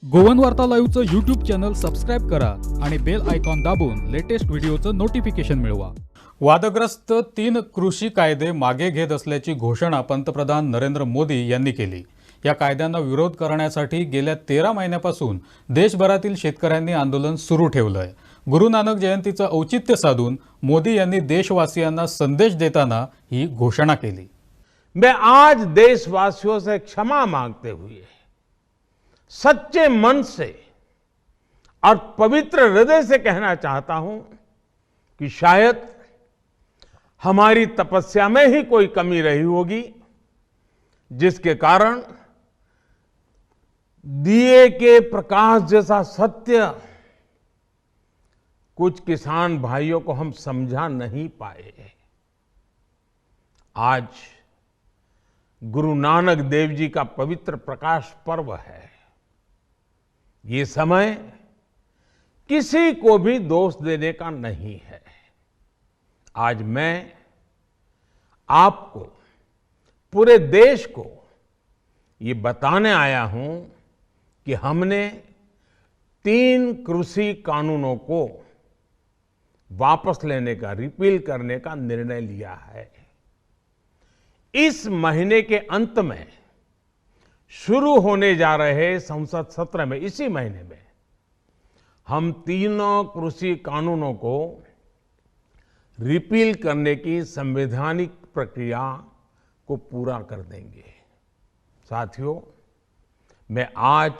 गोवन वार्ता लाईव्हचं YouTube channel subscribe करा आणि बेल आयकॉन दाबून लेटेस्ट व्हिडिओचं नोटिफिकेशन मिळवा। वादग्रस्त 3 कृषी कायदे मागे घेत असल्याची घोषणा पंतप्रधान नरेंद्र मोदी यांनी केली। या कायद्यांना विरोध करण्यासाठी गेल्या 13 महिन्यापासून देशभरातील शेतकऱ्यांनी आंदोलन सुरू ठेवलंय। गुरु नानक जयंतीचं औचित्य साधून मोदी यांनी देशवासियांना संदेश देताना ही घोषणा केली। मैं आज देशवासियों से क्षमा मांगते हुए सच्चे मन से और पवित्र हृदय से कहना चाहता हूं कि शायद हमारी तपस्या में ही कोई कमी रही होगी, जिसके कारण दिए के प्रकाश जैसा सत्य कुछ किसान भाइयों को हम समझा नहीं पाए। आज गुरु नानक देव जी का पवित्र प्रकाश पर्व है। ये समय किसी को भी दोष देने का नहीं है। आज मैं आपको, पूरे देश को ये बताने आया हूं कि हमने 3 कृषि कानूनों को वापस लेने का, रिपील करने का निर्णय लिया है। इस महीने के अंत में शुरू होने जा रहे संसद सत्र में, इसी महीने में हम तीनों कृषि कानूनों को रिपील करने की संवैधानिक प्रक्रिया को पूरा कर देंगे। साथियों, मैं आज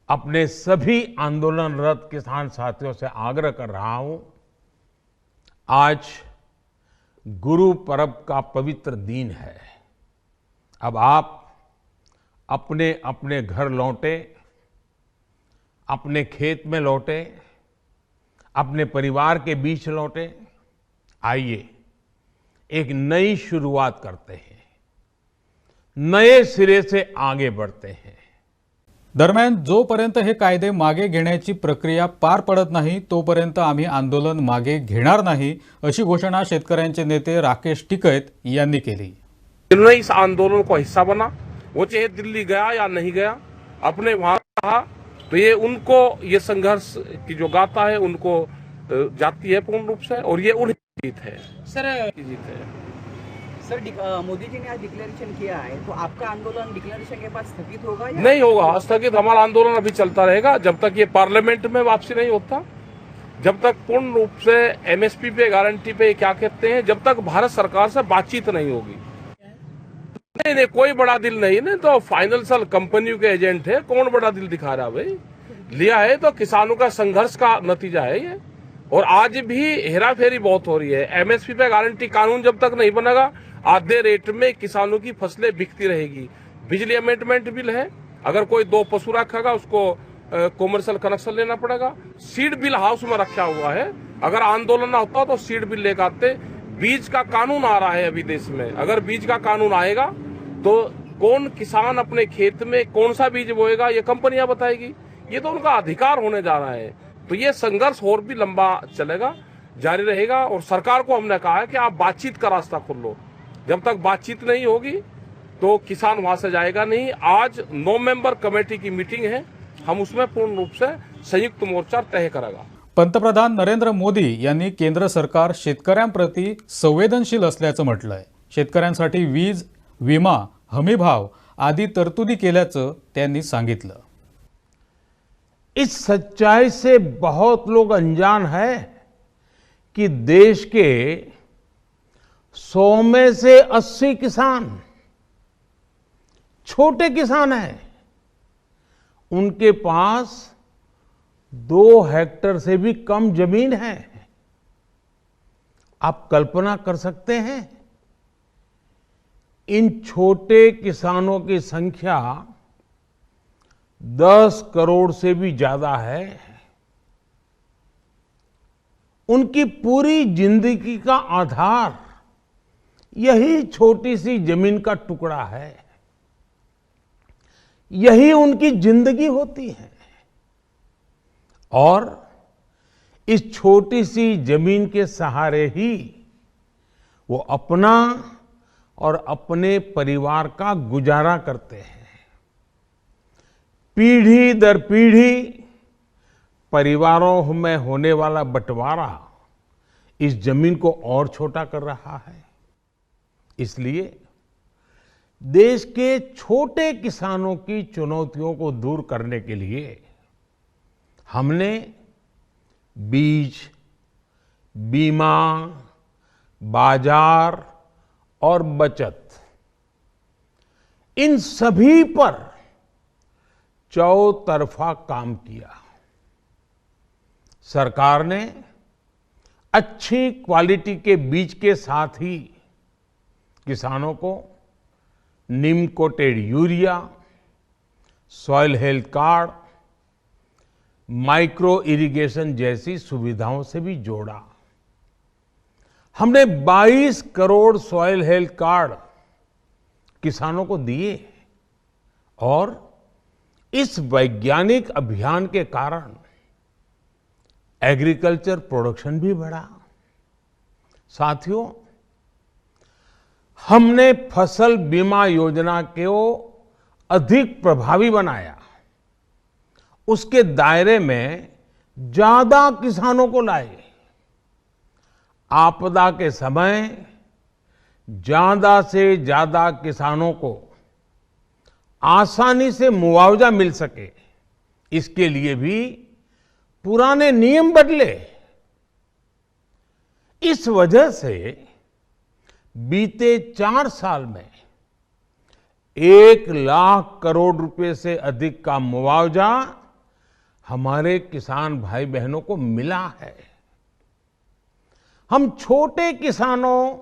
अपने सभी आंदोलनरत किसान साथियों से आग्रह कर रहा हूं, आज गुरु पर्व का पवित्र दिन है। अब आप अपने अपने घर लौटे, अपने खेत में लौटे, अपने परिवार के बीच लौटे। आइए एक नई शुरुआत करते हैं, नए सिरे से आगे बढ़ते हैं। दरम्यान जोपर्यंत हे कायदे मागे घेण्याची प्रक्रिया पार पडत नाही तोपर्यंत आम्ही आंदोलन मागे घेणार नाही, अशी घोषणा शेतकऱ्यांचे नेते राकेश टिकैत यांनी केली। इस आंदोलन को हिस्सा बना, वो चाहे दिल्ली गया या नहीं गया, अपने वहां रहा, तो ये उनको, ये संघर्ष की जो गाथा है उनको जाती है पूर्ण रूप से, और ये उनकी जीत है। सर की जीत है। सर, मोदी जी ने आज डिक्लेरेशन किया है, तो आपका आंदोलन डिक्लेरेशन के बाद स्थगित होगा या नहीं होगा? स्थगित हमारा आंदोलन अभी चलता रहेगा जब तक ये पार्लियामेंट में वापसी नहीं होता, जब तक पूर्ण रूप से एमएसपी पे, गारंटी पे क्या कहते हैं, जब तक भारत सरकार से बातचीत नहीं होगी। नहीं, कोई बड़ा दिल नहीं, नहीं तो फाइनेंशियल कंपनियों के एजेंट है, कौन बड़ा दिल दिखा रहा भाई? लिया है तो किसानों का संघर्ष का नतीजा है ये। और आज भी हेरा फेरी बहुत हो रही है। एमएसपी पे गारंटी कानून जब तक नहीं बनेगा, आधे रेट में किसानों की फसलें बिकती रहेगी। बिजली अमेंडमेंट बिल है, अगर कोई 2 पशु रखेगा उसको कॉमर्शियल कनेक्शन लेना पड़ेगा। सीड बिल हाउस में रखा हुआ है, अगर आंदोलन ना होता तो सीड बिल लेकर आते। बीज का कानून आ रहा है अभी देश में, अगर बीज का कानून आएगा तो कौन किसान अपने खेत में कौन सा बीज बोएगा ये कंपनियां बताएगी। ये तो उनका अधिकार होने जा रहा है। तो ये संघर्ष और भी लंबा चलेगा, जारी रहेगा। और सरकार को हमने कहा है कि आप बातचीत का रास्ता खोल लो। जब तक बातचीत नहीं होगी तो किसान वहां से जाएगा नहीं। आज 9 मेंबर कमेटी की मीटिंग है, हम उसमें पूर्ण रूप से संयुक्त मोर्चा तय करेगा। पंतप्रधान नरेंद्र मोदी यांनी केंद्र सरकार शेतकऱ्यांप्रती संवेदनशील असल्याचं म्हटलंय। शेतकऱ्यांसाठी वीज, विमा, हमीभाव आदी तरतुदी केल्याचं त्यांनी सांगितलं। इस सच्चाई से बहुत लोग अनजान है कि देश के 100 में से 80 किसान छोटे किसान हैं। उनके पास 2 हेक्टेयर से भी कम जमीन है। आप कल्पना कर सकते हैं, इन छोटे किसानों की संख्या 10 करोड़ से भी ज्यादा है। उनकी पूरी जिंदगी का आधार यही छोटी सी जमीन का टुकड़ा है, यही उनकी जिंदगी होती है। और इस छोटी सी जमीन के सहारे ही वो अपना और अपने परिवार का गुजारा करते हैं। पीढ़ी दर पीढ़ी परिवारों में होने वाला बंटवारा इस जमीन को और छोटा कर रहा है। इसलिए देश के छोटे किसानों की चुनौतियों को दूर करने के लिए हमने बीज, बीमा, बाजार और बचत, इन सभी पर चौतरफा काम किया। सरकार ने अच्छी क्वालिटी के बीज के साथ ही किसानों को neem coated urea, soil health card, micro irrigation जैसी सुविधाओं से भी जोड़ा। हमने 22 करोड़ सॉइल हेल्थ कार्ड किसानों को दिए और इस वैज्ञानिक अभियान के कारण एग्रीकल्चर प्रोडक्शन भी बढ़ा। साथियों, हमने फसल बीमा योजना को अधिक प्रभावी बनाया, उसके दायरे में ज्यादा किसानों को लाए। आपदा के समय ज्यादा से ज्यादा किसानों को आसानी से मुआवजा मिल सके, इसके लिए भी पुराने नियम बदले। इस वजह से बीते 4 साल में 1 लाख करोड़ रुपए से अधिक का मुआवजा हमारे किसान भाई बहनों को मिला है। हम छोटे किसानों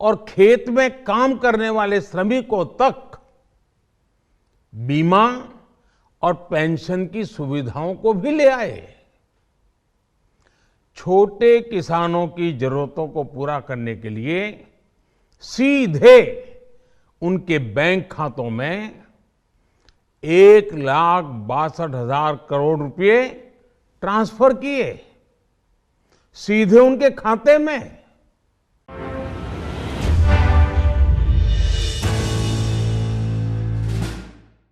और खेत में काम करने वाले श्रमिकों तक बीमा और पेंशन की सुविधाओं को भी ले आए। छोटे किसानों की जरूरतों को पूरा करने के लिए सीधे उनके बैंक खातों में 1,62,000 करोड़ रुपए ट्रांसफर किए, सीधे उनके खाते में।